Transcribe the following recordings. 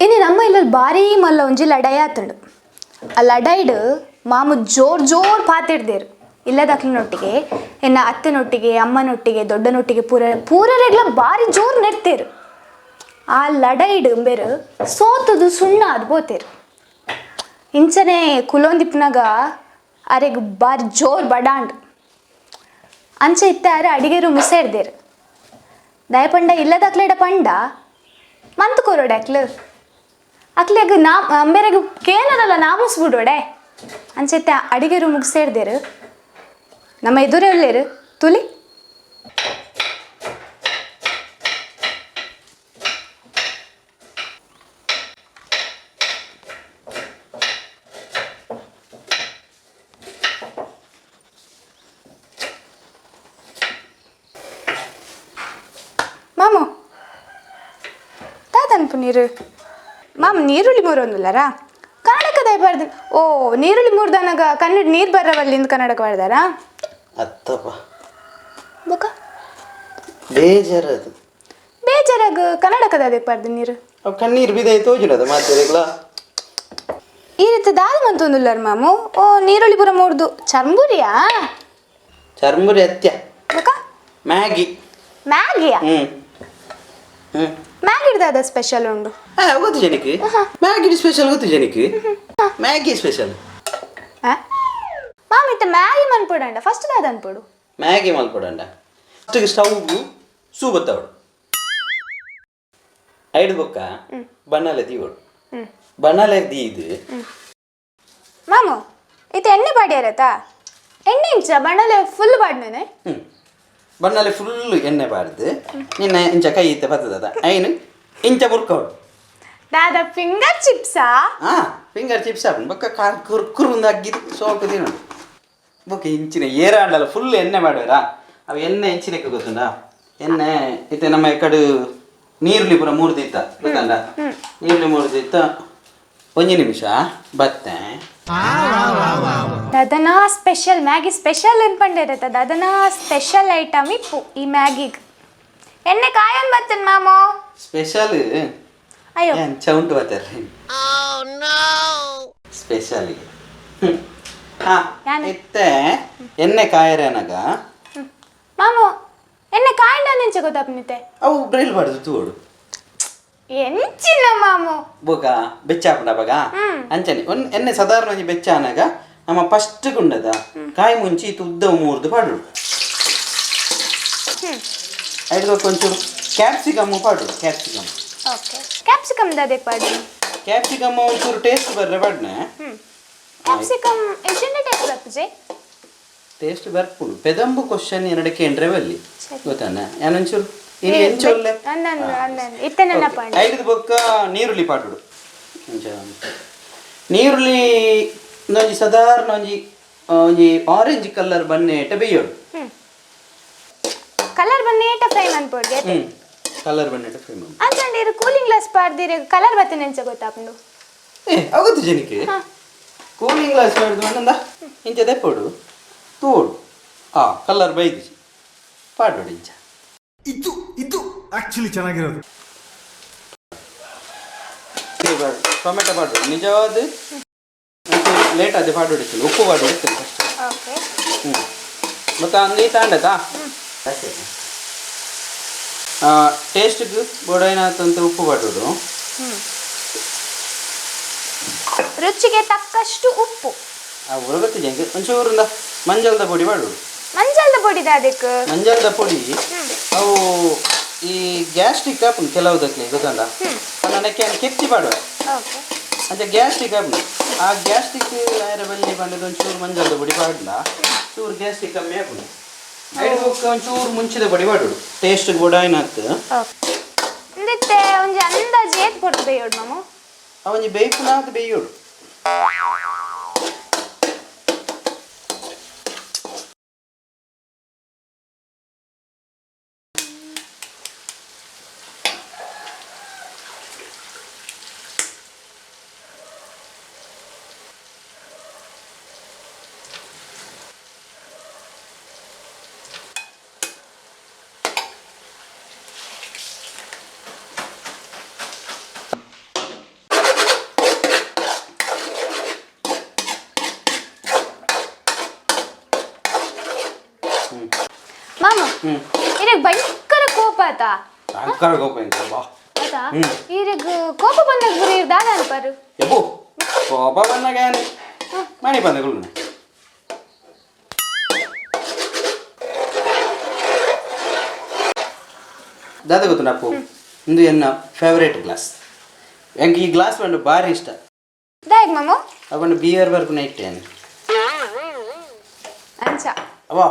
ಇನ್ನು ನಮ್ಮ ಇಲ್ಲಲ್ಲಿ ಭಾರಿ ಮಲ್ಲ ಒಂಜಿ ಲಡಾಯಿ ಆತುಂಡು. ಆ ಲಡಾಯ್ಡು ಮಾಮು ಜೋರ್ ಪಾತಿಡ್ದೇರು ಇಲ್ಲದಕ್ಲಿನೊಟ್ಟಿಗೆ ಎನ್ನ ಅತ್ತೆನೊಟ್ಟಿಗೆ ಅಮ್ಮನೊಟ್ಟಿಗೆ ದೊಡ್ಡನೊಟ್ಟಿಗೆ ಪೂರರೆಗ್ಲ ಭಾರಿ ಜೋರು ನೆಡ್ತೇರು. ಆ ಲಡಾಯ್ಡು ಬೇರು ಸೋತದು ಸುಣ್ಣ ಅದು ಬೋತೇರು. ಇಂಚನೆ ಕುಲೊಂದಿಪ್ಪನಾಗ ಅರೆಗ್ ಭಾರಿ ಜೋರು ಬಡಾಂಡು ಅಂಚೆ ಇತ್ತಾರ ಅಡಿಗೆರು ಮುಸೇಡ್ದೇರು. ದಯಪಂಡ ಇಲ್ಲದಕ್ಲೆಡ ಪಂಡ ಮಂತ್ ಕೊರೋಡೆ ಅಕ್ಲೆಗ್ ಅಂಬೇರೆಗ್ ಕೇನರಲ್ಲ ನಾಮುಸ್ಬಿಡೋಡೆ ಅಂಚೆತ್ತೆ ಅಡಿಗೆರು ಮುಗಿಸೇಡ್ದೇರು. ನಮ್ಮ ಎದುರೇ ಒಳ್ಳೇರು ತುಲಿ ಮಾಮು ತಾತನ್ಪು ನೀರು ಮಾಮ ನೀರುಳ್ಳಿ ಮೂರೊಂದುಲ್ಲರಾ ಕನ್ನಡಕ ದಯಪಾರ್ದು. ಓ ನೀರುಳ್ಳಿ ಮೂರ್ದನಾಗ ಕನ್ನಡ ನೀರು ಬರವಲ್ಲಿಂದ ಕನ್ನಡಕ ಬರ್ದಾರಾ ಅತ್ತಪ್ಪ ಬೊಕ ಬೇಜಾರದು ಬೇಜಾರಾಗ ಕನ್ನಡಕದ ದಯಪಾರ್ದು ನೀರು ಅವು ಕಣ್ಣೀರು ಬಿದೆ ತೋಜುನದ ಮಾತಾಡಿಗ್ಲಾ ಈ ರೀತಿ ದಾದ ಮಂತೊಂದುಲ್ಲರ್ ಮಾಮು. ಓ ನೀರುಳ್ಳಿ ಪುರ ಮೂರ್ದು ಚರ್ಮುರಿಯಾ ಚರ್ಮುರಿ ಅತ್ಯ ಬೊಕ ಮ್ಯಾಗಿ ಮ್ಯಾಗಿಯಾ ಮ್ಯಾಗಿ ದಾದ ಸ್ಪೆಷಲ್ ಉಂಡು ಗೊತ್ತು ಜನಕ್ಕೆ ಮ್ಯಾಗಿ ಸ್ಪೆಷಲ್ ಗೊತ್ತು ಜನಕ್ಕೆ ಮ್ಯಾಗಿ ಸ್ಪೆಷಲ್ ಮಾಮ ಇತ್ತ ಮ್ಯಾಗಿ ಮನ್ಪೊಡಂಡ ಫಸ್ಟ್ ದಾದ ಅನ್ಪೊಡು ಮ್ಯಾಗಿ ಮಲ್ಪೊಡಂಡ ಫಸ್ಟಿಗೆ ಸ್ಟವ್ ಸೂ ಬತ್ತವಡು ಐದು ಬೊಕ್ಕ ಬಣ್ಣಲೆ ತೀವಡು ಬಣ್ಣಲೆ ದೀದು ಮಾಮು ಇತ್ತ ಎಣ್ಣೆ ಪಾಡ್ಯಾರತಾ ಎಣ್ಣೆ ಇಂಚ ಬಣ್ಣಲೆ ಫುಲ್ ಪಾಡ್ನೇನೆ ಬಣ್ಣಲೆ ಫುಲ್ಲು ಎಣ್ಣೆ ಬಾರ್ದು ನಿನ್ನ ಇಂಚ ಕೈ ಇತ್ತ ಬರ್ತದ ಐನು ಇಂಚ ಬುರ್ಕವಡು ದಾದ ಫಿಂಗರ್ ಚಿಪ್ಸಾ ಫಿಂಗರ್ ಚಿಪ್ಸ್ ಹಾಕೊಂಡು ಬೊಕ್ಕ ಕಾರ್ ಕುರ್ಕುರುಂದು ಅಗ್ಗಿದು ಸೋಕು ತಿನ್ನೋದು ಬೊಕ್ಕ ಇಂಚಿನ ಏರಾಂಡಲ್ಲ ಫುಲ್ ಎಣ್ಣೆ ಮಾಡುವರಾ ಅವು ಎಣ್ಣೆ ಇಂಚಿನಕ್ಕೆ ಗೊತ್ತುಂಡ ಎಣ್ಣೆ ಇತ್ತೆ ನಮ್ಮ ಕಡೆ ನೀರುಳ್ಳಿ ಪೂರ ಮೂರ್ದಿತ್ತ ಗೊತ್ತಂಡ ನೀರುಳ್ಳಿ ಮೂರ್ದಿತ್ತ ಒಂಜಿ ನಿಮಿಷ ಬತ್ತೆ ದದನ ಸ್ಪೆಷಲ್ ಮ್ಯಾಗಿ ಸ್ಪೆಷಲ್ ಅನ್ಪಂಡಿರತ್ತ ದದನ ಸ್ಪೆಷಲ್ ಐಟಮ್ ಇಪ್ಪು ಈ ಮ್ಯಾಗಿಗ್ ಎಣ್ಣೆ ಕಾಯನ್ ಬತ್ತನ್ ಮಾಮೋ ಸ್ಪೆಷಲ್ ಅಯ್ಯೋ ಚೌಂಟು ಬತ್ತಾರ ಸ್ಪೆಷಲ್ ಇತ್ತೆ ಎಣ್ಣೆ ಕಾಯರನಗ ಮಾಮು ಎಣ್ಣೆ ಕಾಯಂಡ ನಿಂಚ ಗೊತ್ತಾಪ್ನಿತೆ ಅವು ಬ್ರೈಲ್ ಬಾರ್ದು ತೂಡು ಎಂಚಿನ ಮಾಮು ಬೊಕ ಬೆಚ್ಚಾಪುಂಡ ಬಗ ಅಂಚನೆ ಒಂದು ಎಣ್ಣೆ ಸಾಧಾರಣ ಒಂಜಿ ಬೆಚ್ಚ ಅನಾಗ ನಮ್ಮ ಫಸ್ಟ್ ಗುಂಡದ ಕಾಯಿ ಮುಂಚಿ ಉದ್ದ ಮೂರ್ದು ಪಾಡು ಐದು ಒಂಚೂರು ಕ್ಯಾಪ್ಸಿಕಮ್ ಪಾಡು ಕ್ಯಾಪ್ಸಿಕಮ್ ಓಕೆ ಕ್ಯಾಪ್ಸಿಕಮ್ ದಾದೆ ಪಾಡು ಕ್ಯಾಪ್ಸಿಕಮ್ ಒಂಚೂರು ಟೇಸ್ಟ್ ಬರ್ರೆ ಪಾಡ್ನೆ ಕ್ಯಾಪ್ಸಿಕಮ್ ಎಷ್ಟೆಂಡೆ ಟೇಸ್ಟ್ ಬರ್ತದೆ ಟೇಸ್ಟ್ ಬರ್ಪುಡು ಪೆದಂಬು ಕ್ವಶನ್ ಎರಡೆ ಕೇಂದ್ರ ಬಲ್ಲಿ ಗೊತ್ತಾನ ಯಾನೊಂಚೂರು ಇನ್ನು ಎಂಚೊಲ್ಲೆ ಇತ್ತೆ ನನ್ನ ಪಾಡು ಐದು ಬೊಕ್ಕ ನೀರುಳ್ಳಿ ಪಾಡುಡು ನೀರುಳ್ಳಿ ಒಂಜಿ ಸಾಧಾರಣ ಒಂಜಿ ಆರೆಂಜ್ ಕಲರ್ ಬನ್ನೇಟ ಬೇಯೋಡು ಕಲರ್ ಬನ್ನೇಟ ಫ್ರೈ ಮಾಡ್ಬೋಡ್ದೆ ಕಲರ್ ಬನ್ನೇಟ ಫ್ರೈ ಮಾಡಿ ಅಂಚಂಡಿರು ಕೂಲಿಂಗ್ ಗ್ಲಾಸ್ ಪಾಡ್ದಿರ ಕಲರ್ ಬತ್ತನೆ ಎಂಚ ಗೊತ್ತಾಪುಂಡು ಆಗುತ್ತೆ ಜನಕ್ಕೆ ಕೂಲಿಂಗ್ ಗ್ಲಾಸ್ ಮಾಡಿದ್ರು ಅನ್ನಂದ ಇಂಚ ದೆಪ್ಪೋಡು ತೂಡು ಕಲರ್ ಬೈದು ಪಾಡೋಡು ಇಂಚ ಇದು ಆಕ್ಚುಲಿ ಚೆನ್ನಾಗಿರೋದು ಟೊಮೆಟೊ ಪಾಡು ನಿಜವಾದ ಲೇಟ್ ಆದ ಪಾಡು ಹೊಡಿತೀನಿ ಉಪ್ಪು ಪಾಡು ಹೊಡಿತೀನಿ ಫಸ್ಟ್ ಮತ್ತು ಅಂದಿ ತಾಂಡತಾ ಟೇಸ್ಟ್ಗೆ ಬೋಡೇನಾತಂತ ಉಪ್ಪು ಪಾಡೋದು ರುಚಿಗೆ ತಕ್ಕಷ್ಟು ಉಪ್ಪು ಗೊತ್ತಿದೆ ಹೆಂಗೆ ಒಂಚೂರಿಂದ ಮಂಜಲ್ದ ಪೊಡಿ ಮಾಡೋದು ಮಂಜಲ್ದ ಪೊಡಿ ಅದಕ್ಕೆ ಮಂಜಲ್ದ ಪೊಡಿ ಅವು ಈ ಗ್ಯಾಸ್ಟ್ರಿಕ್ ಹಾಪು ಕೆಲವುದಕ್ಕೆ ಗೊತ್ತಂಡ ನನಗೆ ಕೆತ್ತಿ ಮಾಡುವ ಅಂತ ಗ್ಯಾಸ್ಟ್ರಿಕ್ ಹಾಪು ಆ ಗ್ಯಾಸ್ಟ್ರಿಕ್ ಯಾರ ಬಲ್ಲಿ ಬಂದದ್ದು ಒಂಚೂರು ಮಂಜಲ್ದ ಪೊಡಿ ಪಾಡ್ಲ ಚೂರು ಗ್ಯಾಸ್ಟ್ರಿಕ್ ಕಮ್ಮಿ ಹಾಕು ಐದು ಒಂಚೂರು ಮುಂಚಿದ ಪೊಡಿ ಮಾಡೋದು ಟೇಸ್ಟ್ ಕೂಡ ಏನಾಗ್ತು ಒಂಜಿ ಅಂದಾಜು ಏತ್ ಕೊಟ್ಟು ಬೇಯೋಡು ಮಾಮು ಅವನಿಗೆ ಬೇಯ್ಪುನಾದ ಬೇಯೋಡು ಇರಗ್ ಭಯಂಕರ ಕೋಪ ಆತಾ ಭಯಂಕರ ಕೋಪ ಇಂಕ ಬಾ ಆತಾ ಇರಗ್ ಕೋಪ ಬಂದಾಗ ಗುರಿ ದಾದ ಅನ್ಪಾರು ಎಬೋ ಕೋಪ ಬಂದಾಗ ಏನೆ ಮಣಿ ಬಂದ ಗುಳ್ನೆ ದಾದ ಗೊತ್ತುಂಡ ಅಪ್ಪು ಇಂದು ಎನ್ನ ಫೇವರೇಟ್ ಗ್ಲಾಸ್ ಎಂಕ್ ಈ ಗ್ಲಾಸ್ ಬಂದು ಭಾರಿ ಇಷ್ಟ ದಾಯಕ್ ಮಾಮು ಅಕೊಂಡು ಬಿಯರ್ ಬರ್ಕು ಇಟ್ಟೇನೆ ಅಂಚ ಅವಾ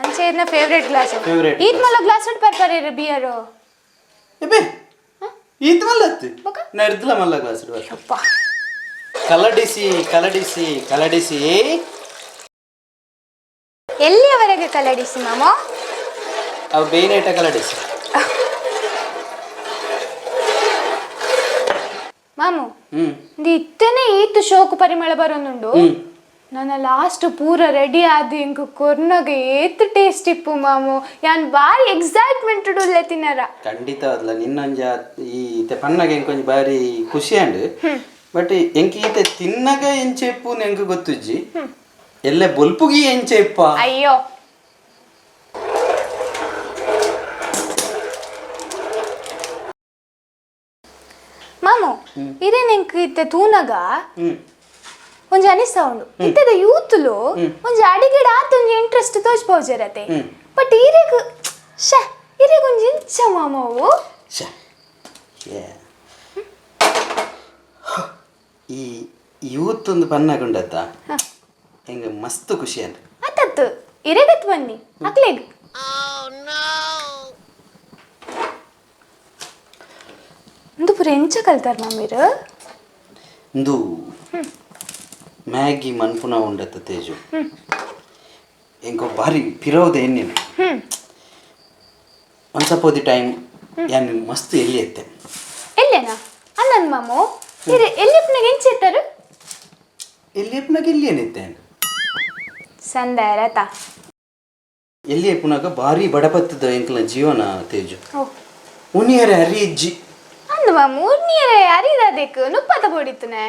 ಅಂಚೆ ಇದನ್ನ ಫೇವರೇಟ್ ಗ್ಲಾಸ್ Favorite ಈತ್ ಮಲ್ಲ ಗ್ಲಾಸ್ ಇಟ್ ಪರ್ಪರೆ ಬಿಯರ್ ಎಬೆ ಈತ್ ಮಲ್ಲತ್ತು ಬಕ ನಡೆದಿಲ್ಲ ಮಲ್ಲ ಗ್ಲಾಸ್ ಇಡುವ ಅಪ್ಪ ಕಲಡಿಸಿ ಕಲಡಿಸಿ ಕಲಡಿಸಿ ಎಲ್ಲಿಯವರೆಗೆ ಕಲಡಿಸಿ ಮಾಮು ಅವು ಬೇಯ್ನೇಟ ಕಲಡಿಸಿ ಮಾಮು ಇದು ಇತ್ತನೇ ಈತು ಶೋಕು ಪರಿಮಳ ಬರೋನುಂಡು ನನ್ನ ಲಾಸ್ಟ್ ಪೂರ ರೆಡಿ ಆದಿ ಇಂಕ ಕೊರ್ನಗೆ ಏತ್ ಟೇಸ್ಟ್ ಇಪ್ಪು ಮಾಮು ಯಾನ್ ಬಾರಿ ಎಕ್ಸೈಟ್ಮೆಂಟ್ ಉಳ್ಳೆ ತಿನ್ನರ ಖಂಡಿತ ಅದಲ್ಲ ನಿನ್ನಂಜ ಈ ಈತೆ ಪನ್ನಗೆ ಎಂಕೊಂಜಿ ಬಾರಿ ಖುಷಿ ಅಂಡ್ ಬಟ್ ಎಂಕಿ ಈತೆ ತಿನ್ನಗ ಎಂಚೆಪ್ಪು ನೆಂಗೆ ಗೊತ್ತುಜ್ಜಿ ಎಲ್ಲೆ ಬೊಲ್ಪುಗಿ ಎಂಚೆಪ್ಪ ಅಯ್ಯೋ ಮಾಮು ಇರೇ ನೆಂಕ್ ಇತ್ತೆ ತೂನಗ ಒಂಜಿ ಅನಿಸ್ತಾ ಉಂಡು ಇತ್ತದ ಯೂತ್ಲು ಒಂಜಿ ಅಡಿಗೆಡ್ ಆತ ಒಂಜಿ ಇಂಟ್ರೆಸ್ಟ್ ತೋಜ್ಪೋಜರತೆ ಬಟ್ ಈರೆಗ್ ಶ ಈರೆಗ್ ಒಂಜಿ ಇಂಚ ಮಾಮವು ಶ ಈ ಯೂತ್ ಒಂದು ಪನ್ನಗುಂಡತ್ತ ಹೆಂಗೆ ಮಸ್ತ್ ಖುಷಿ ಅಂತ ಆತತ್ತು ಇರೆಗತ್ ಬನ್ನಿ ಅಕ್ಲೆಗ್ ಒಂದು ಪುರ ಎಂಚ ಕಲ್ತಾರ ಮಮ್ಮಿರು ಇಂದು ಮ್ಯಾಗಿ ಮನ್ಪುನ ಉಂಡತ್ತ ತೇಜು ಎಂಕೋ ಬಾರಿ ಪಿರೋದೆ ಎನ್ನೇನು ಒನ್ಸ್ ಅಪೋನ್ ದಿ ಟೈಮ್ ಯಾನ್ ಮಸ್ತ್ ಎಲ್ಲಿ ಎತ್ತೆ ಎಲ್ಲೇನಾ ಅನ್ನನ್ ಮಾಮು ಇರೆ ಎಲ್ಲಿಪ್ನಾಗ ಎಂಚಿತ್ತಾರು ಎಲ್ಲಿ ಎಪ್ಪನಾಗ ಎಲ್ಲಿ ಏನಿತ್ತೇನು ಸಂದಾರತ ಎಲ್ಲಿ ಎಪ್ಪನಾಗ ಬಾರಿ ಬಡಪತ್ತದ ಎಂಕಲ ಜೀವನ ತೇಜು ಓ ಉನಿಯರೆ ಹರಿ ಇಜ್ಜಿ ಅಂದ ಮಾಮು ನೀರೇ ಅರಿದಾದೇಕು ನುಪ್ಪತ ಬೋಡಿತ್ತನೆ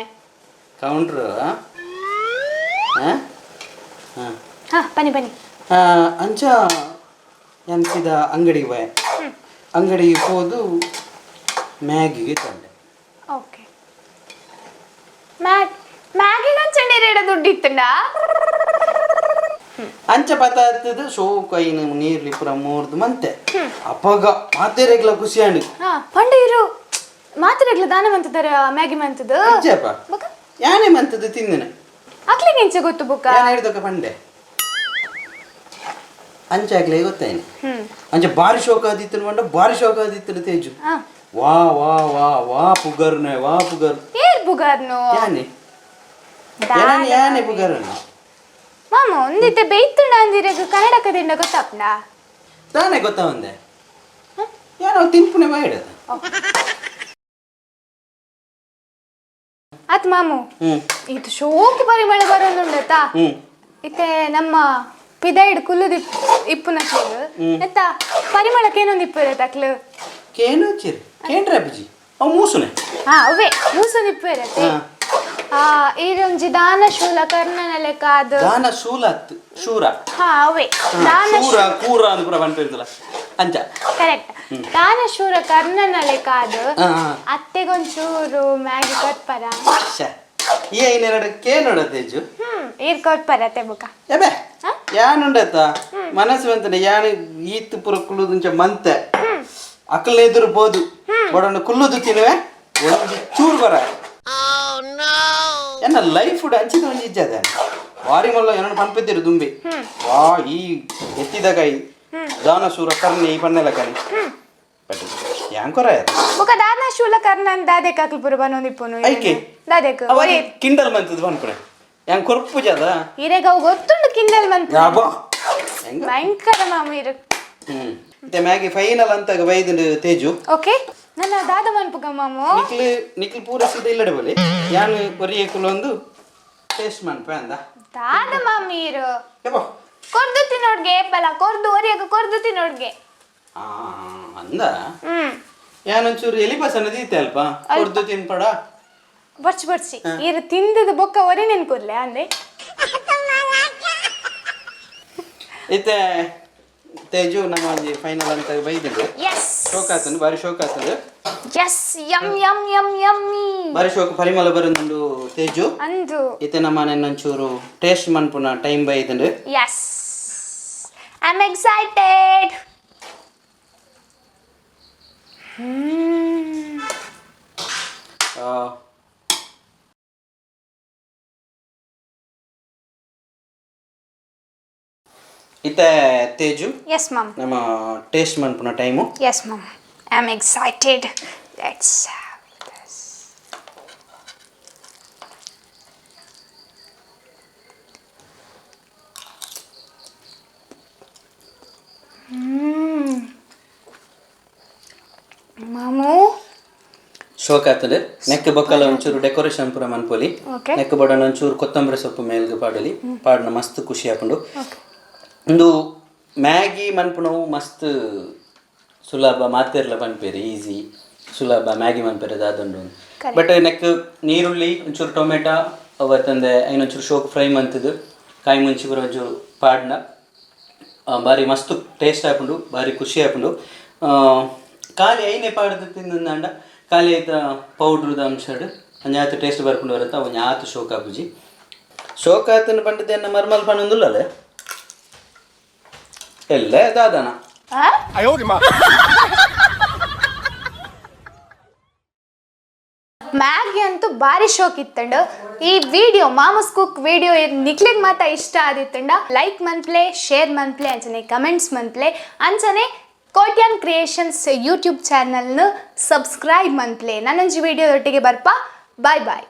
ಕೌಂಟ್ರ್ ಹಾ ಬನ್ನಿ ಬನ್ನಿ ಅಂಚ ಎನ್ಸಿದ ಅಂಗಡಿಗೆ ಬಯ ಅಂಗಡಿಗೆ ಹೋದು ಮ್ಯಾಗಿಗೆ ತಂದೆ ಓಕೆ ಮ್ಯಾಗಿಗೆ ಅಂಚಂಡೆ ರೇಡ ದುಡ್ಡು ಇತ್ತಂಡ ಅಂಚ ಪತಾತದ ಶೋ ಕೈನ ನೀರ್ಲಿ ಪುರ ಮೂರ್ದು ಮಂತೆ ಅಪ್ಪಗ ಮಾತೆರೆಗ್ಲ ಖುಷಿ ಅಂಡಿ ಹಾ ಪಂಡೆ ಇರು ಮಾತ್ರೆಗ್ಲ ದಾನ ಮಂತದರ ಮ್ಯಾಗಿ ಮಂತದ ಅಜ್ಜಪ್ಪ ಬಕ ಯಾನೇ ಮಂತದ ತಿಂದಿನ ಅಕ್ಲಿಗೆ ಎಂಚ ಗೊತ್ತು ಬುಕ್ಕ ಯಾನ್ ಹಿಡ್ದಕ ಪಂಡೆ ಅಂಚಾಗ್ಲೇ ಗೊತ್ತಾಯ್ನು ಅಂಚ ಬಾರಿ ಶೋಕ ಆದಿತ್ತು ಮಂಡ ಬಾರಿ ಶೋಕ ಆದಿತ್ತು ತೇಜು ವಾ ವಾ ವಾ ವಾ ಪುಗರ್ನೆ ವಾ ಪುಗರ್ ಏರ್ ಬುಗಾರ್ನು ಯಾನೆ ಯಾನೆ ಯಾನೆ ಪುಗರ್ನ ಮಾಮ ಒಂದಿತ್ತೆ ಬೇಯ್ತುಂಡ ಅಂದಿರಗ ಕನ್ನಡ ಕದಿಂದ ಗೊತ್ತಾಪ್ನ ತಾನೇ ಗೊತ್ತಾ ಒಂದೆ ಯಾರೋ ತಿನ್ಪುನೆ ಬಾಯಿಡದ ಆತ್ ಮಾಮು ಇದು ಶೋಕು ಪರಿಮಳ ಬರೋನುಂಡತಾ ಇತ್ತೆ ನಮ್ಮ ಪಿದೈಡ್ ಕುಲ್ಲುದು ಇಪ್ಪುನ ಕೇಳು ಎತ್ತ ಪರಿಮಳಕ್ಕೆ ಏನೊಂದು ಇಪ್ಪು ತಕ್ಲು ಕೇನು ಚಿರ್ ಕೇಂದ್ರ ಬಜ್ಜಿ ಅವು ಮೂಸುನೆ ಹಾ ಅವೇ ಮೂಸೊಂದು ಇಪ್ಪು ಇರತ್ತೆ ಈರೊಂಜಿ ದಾನ ಶೂಲ ಕರ್ಣನ ಲೆಕ್ಕಾದ ದಾನ ಶೂಲತ್ ಶೂರ ಹಾ ಅವೇ ದಾನ ಶೂರ ಕೂರ ಅಂತ ಪುರ ಬಂತಿರ್ತಲ್ಲ ಅಂಚ ಕರೆಕ್ಟ್ ದಾನ ಶೂರ ಕರ್ಣನ ಲೆಕ್ಕಾದ ಅತ್ತೆಗೊಂಚೂರು ಮ್ಯಾಗಿ ಕೊಟ್ಪರ ಈ ಐನೆರಡು ಕೇನೋಡ ತೇಜು ಈರ್ ಕೊಟ್ಪರತ್ತೆ ಬುಕ ಎಬೆ ಯಾನುಂಡತ್ತ ಮನಸ್ಸು ಅಂತನೆ ಯಾನು ಈತ್ ಪುರ ಕುಲ್ಲುದುಂಚ ಮಂತೆ ಅಕ್ಕಲ್ ಎದುರು ಬೋದು ಬಡಣ್ಣ ಕುಲ್ಲುದು ತಿನ್ನುವೆ ಒಂದು ಚೂರು ಬರ ಎನ್ನ ಲೈಫ್ ಫುಡ್ ಹಂಚಿದ ಒಂಜಿ ಇಜ್ಜದ ವಾರಿ ಮಲ್ಲ ಏನೋ ಪಂಪಿದ್ದಿರು ದುಂಬಿ ವಾ ಈ ಎತ್ತಿದ ಕೈ ದಾನಶೂರ ಕರ್ಣಿ ಈ ಪನ್ನೆಲ ಕಣಿ ಯಾಂಕೊರ ಬುಕ ದಾನ ಶೂಲ ಕರ್ಣನ್ ದಾದೆಕ್ ಅಕ್ಲು ಪುರ ಬನ್ನೊಂದಿಪ್ಪುನು ಐಕೆ ದಾದೆಕ್ ಕಿಂಡಲ್ ಮಂತದ ಬನ್ಪುರೆ ಯಾಂಗ್ ಕೊರ್ಪು ಜದ ಇರೆಗ ಅವು ಗೊತ್ತುಂಡು ಕಿಂಡಲ್ ಮಂತ್ ಯಾಬೋ ಹೆಂಗ ಭಯಂಕರ ಮಾಮ ಇರು ಮತ್ತೆ ಮ್ಯಾಗಿ ಫೈನಲ್ ಅಂತ ಬೈದು ತೇಜು ಓಕೆ ನನ್ನ ದಾದ ಮನ್ಪುಗ ಮಾಮು ನಿಕ್ಲು ಪೂರ ಸೀದ ಇಲ್ಲಡೆ ಬಲಿ ಯಾನು ಕೊರಿಯಕುಲು ಒಂದು ಟೇಸ್ಟ್ ಮನ್ಪೆ ಅಂದ ದಾದ ಮಾಮಿ ಇರು ಯಪ್ಪ ಕೊರ್ದು ತಿನ್ನೋಡ್ಗೆ ಬಲ ಕೊರ್ದು ಒರಿಯಗ ಕೊರ್ದು ತಿನ್ನೋಡ್ಗೆ ಅಂದ ಯಾನೊಂಚೂರು ಎಲಿ ಬಸನ ದೀತೆ ಅಲ್ಪ ಕೊರ್ದು ತಿನ್ಪಡ ಬರ್ಚಿ ಬರ್ಚಿ ಇರು ತಿಂದದ ಬೊಕ್ಕ ಒರಿ ನೆನ್ಕೊರ್ಲೆ ಅಂದೆ ಇತ್ತೆ ತೇಜು ನಮ್ಮ ಒಂಜಿ ಫೈನಲ್ ಅಂತ ಬೈದಿದ್ದು ಎಸ್ ಶೋಕ್ ಆತಂದು ಬಾರಿ ಶೋಕ್ ಆತಂದು yes yum yum yum yummy ಬಾರಿ ಶೋಕ್ ಪರಿಮಳ ಬರೋದು ತೇಜು ಅಂದು ಇತ್ತೆ ನಮ್ಮ ಒಂಚೂರು ಟೇಸ್ಟ್ ಮನ್ಪುನ ಟೈಮ್ ಬೈದಂಡು ಎಸ್ ಐ ಆಮ್ ಎಕ್ಸೈಟೆಡ್ ಇತ್ತೆ ತೇಜು ಎಸ್ ಮಾಮ್ ನಮ್ಮ ಟೇಸ್ಟ್ ಮನ್ಪುನ time yes mom I am excited let's have this ಮಾಮು ಶೋಕ್ ಆಗ್ತದೆ ನೆಕ್ ಬೊಕ್ಕಲ ಒಂಚೂರು ಡೆಕೋರೇಷನ್ ಪೂರ ಮನ್ಪೊಲಿ ನೆಕ್ ಬೊಡನ ಒಂಚೂರು ಕೊತ್ತಂಬರಿ ಸೊಪ್ಪು ಮೇಲ್ಗೆ ಪಾಡಲಿ ಪಾಡ್ನ ಮಸ್ತ್ ಖುಷಿ ಆಪುಂಡು ಒಂದು ಮ್ಯಾಗಿ ಮನ್ಪುನವು ಮಸ್ತ್ ಸುಲಭ ಮಾತೆರ್ಲ ಪನ್ಪೇರಿ ಈಸಿ ಸುಲಭ ಮ್ಯಾಗಿ ಮನ್ಪೇರೆ ದಾದಂಡು ಬಟ್ ನೆಕ್ ನೀರುಳ್ಳಿ ಒಂಚೂರು ಟೊಮೆಟೊ ಅವತ್ತಂದೆ ಐನೊಂಚೂರು ಶೋಕ್ ಫ್ರೈ ಮಂತದ್ದು ಕಾಯಿ ಮುಂಚಿ ಪೂರ ಒಂಚೂರು ಪಾಡ್ನ ಬಾರಿ ಮಸ್ತ್ ಟೇಸ್ಟ್ ಆಪುಂಡು ಬಾರಿ ಖುಷಿ ಆಪುಂಡು ಖಾಲಿ ಐನೇ ಪಾಡ್ದು ತಿಂದಂಡ ಖಾಲಿ ಆಯ್ತ ಪೌಡ್ರದ ಅಂಶಡು ಒಂಜಾತು ಟೇಸ್ಟ್ ಬರ್ಕೊಂಡು ಬರುತ್ತೆ ಒಂಜ ಆತು ಶೋಕ್ ಆಪುಜಿ ಶೋಕ್ ಆತನ ಪಂಡದನ್ನ ಮರ್ಮಲ್ ಪಣ್ಣೊಂದುಲ್ಲಲೆ ಎಲ್ಲ ದಾದನ ಮ್ಯಾಗಿ ಅಂತೂ ಭಾರಿ ಶೋಕ್ ಇತ್ತಂಡು ಈ ವಿಡಿಯೋ ಮಾಮೂಸ್ ಕುಕ್ ವಿಡಿಯೋ ನಿಕ್ಲಿಗೆ ಮಾತ್ರ ಇಷ್ಟ ಆದಿತ್ತಂಡ ಲೈಕ್ ಮನ್ಪ್ಲೆ ಶೇರ್ ಮನ್ಪ್ಲೆ ಅಂಚನೆ ಕಮೆಂಟ್ಸ್ ಮನ್ಪ್ಲೆ ಅಂಚನೆ ಕೋಟ್ಯಾನ್ ಕ್ರಿಯೇಷನ್ಸ್ ಯೂಟ್ಯೂಬ್ ಚಾನಲ್ನ ಸಬ್ಸ್ಕ್ರೈಬ್ ಮನ್ಪ್ಲೆ ನನ್ನೊಂಜಿ ವಿಡಿಯೋ ಒಟ್ಟಿಗೆ ಬರ್ಪ ಬಾಯ್ ಬಾಯ್